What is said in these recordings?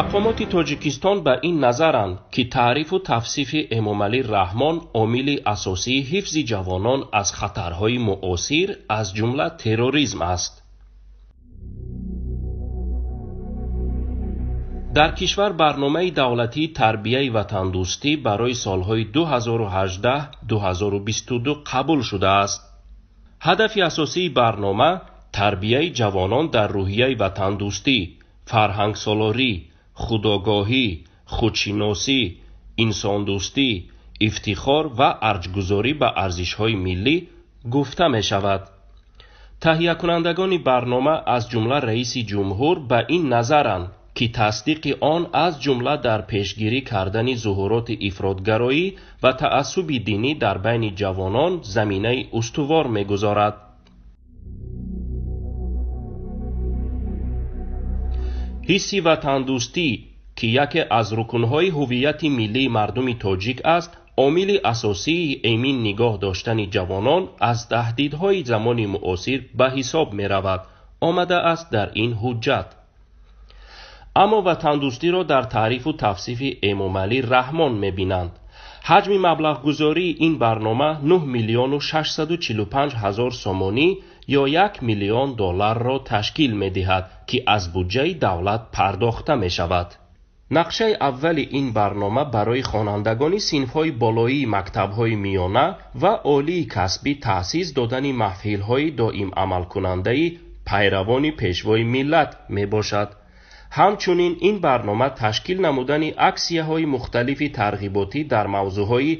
مقامات تاجیکستان به این نظرند که تعریف و توصیف امامعلی رحمان عامل اساسی حفظ جوانان از خطرهای معاصر از جمله تروریسم است. در کشور برنامه دولتی تربیه وطندوستی برای سالهای 2018-2022 قبول شده است. هدف اساسی برنامه تربیه جوانان در روحیه وطندوستی، فرهنگ سالاری، خودآگاهی، خودشناسی، انسان دوستی، افتخار و ارجگذاری به ارزش‌های ملی گفته می شود. تهیه کنندگان برنامه از جمله رئیس جمهور به این نظرند که تصدیق آن از جمله در پیشگیری کردن ظهورات افراطگرایی و تعصب دینی در بین جوانان زمینه استوار می‌گذارد. حس وطندوستی که یکی از رکن‌های هویت ملی مردم تاجیک است، عامل اساسی ایمن نگاه داشتن جوانان از تهدیدهای زمان معاصر به حساب می‌رود، آمده است در این حجت. اما وطندوستی را در تعریف و توصیف امامعلی رحمان می‌بینند. حجم مبلغ گذاری این برنامه 9,645,000 سومانی یا $1 میلیون را تشکیل می‌دهد که از بودجه دولت پرداخته می‌شود. نقشه اول این برنامه برای خوانندگان صنف‌های بالایی مکتب‌های میانه و عالی کسبی تأسیس دادن محفل‌های دائم عمل کننده پیروان پیشوای ملت میباشد. همچنین این برنامه تشکیل نمودن اکسیه‌های مختلف ترغیباتی در موضوعهای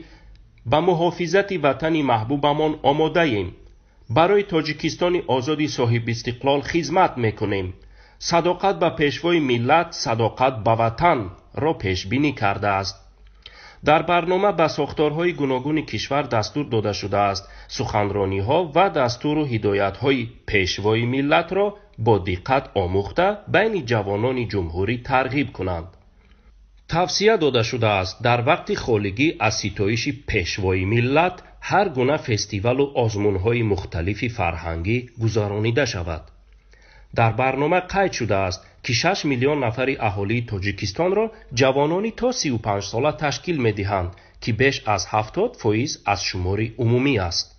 به محافظت وطن محبوبمان آماده ایم. برای تاجیکستان آزادی صاحب استقلال خدمت میکنیم. صداقت به پیشوای ملت، صداقت به وطن را پیش بینی کرده است. در برنامه به ساختارهای گوناگون کشور دستور داده شده است. سخنرانی‌ها و دستور و هدایت‌های پیشوای ملت را با دقت آموخته بین جوانان جمهوری ترغیب کنند. توصیه داده شده است در وقت خالگی از ستایش پیشوای ملت هر گونه فستیوال و آزمون‌های مختلف فرهنگی گذرانیده شود. در برنامه قید شده است که 6 میلیون نفر اهالی تاجیکستان را جوانانی تا 35 ساله تشکیل می‌دهند که بیش از 70% از شمار عمومی است.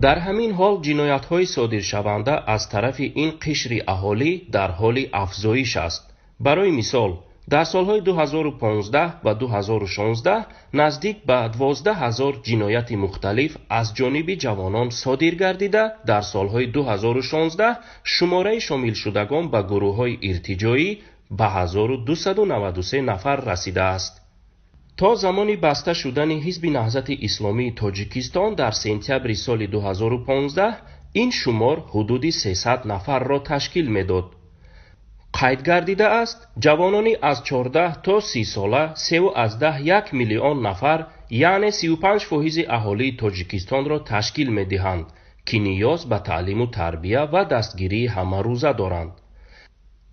در همین حال جنایت‌های صادر شونده از طرف این قشر اهالی در حال افزایش است. برای مثال در سالهای 2015 و 2016 نزدیک به 12,000 جنایت مختلف از جانب جوانان صادر گردیده، در سالهای 2016 شماره شامل شدگان به گروه‌های ارتجاعی به 1293 نفر رسیده است. تا زمان بسته شدن حزب نهضت اسلامی تاجیکستان در سپتامبر سال 2015 این شمار حدود 300 نفر را تشکیل می‌داد. قید گردیده است جوانانی از 14 تا 30 ساله 3.1 میلیون نفر یعنی 35% اهالی تاجیکستان را تشکیل می‌دهند که نیاز به تعلیم و تربیه و دستگیری همه روزه دارند.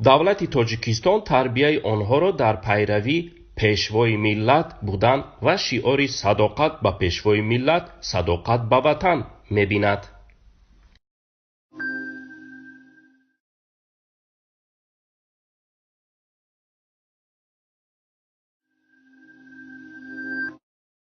دولت تاجیکستان تربیه آنها را در پیروی پیشوای ملت بودن و شعار صداقت به پیشوای ملت، صداقت به وطن می‌بیند.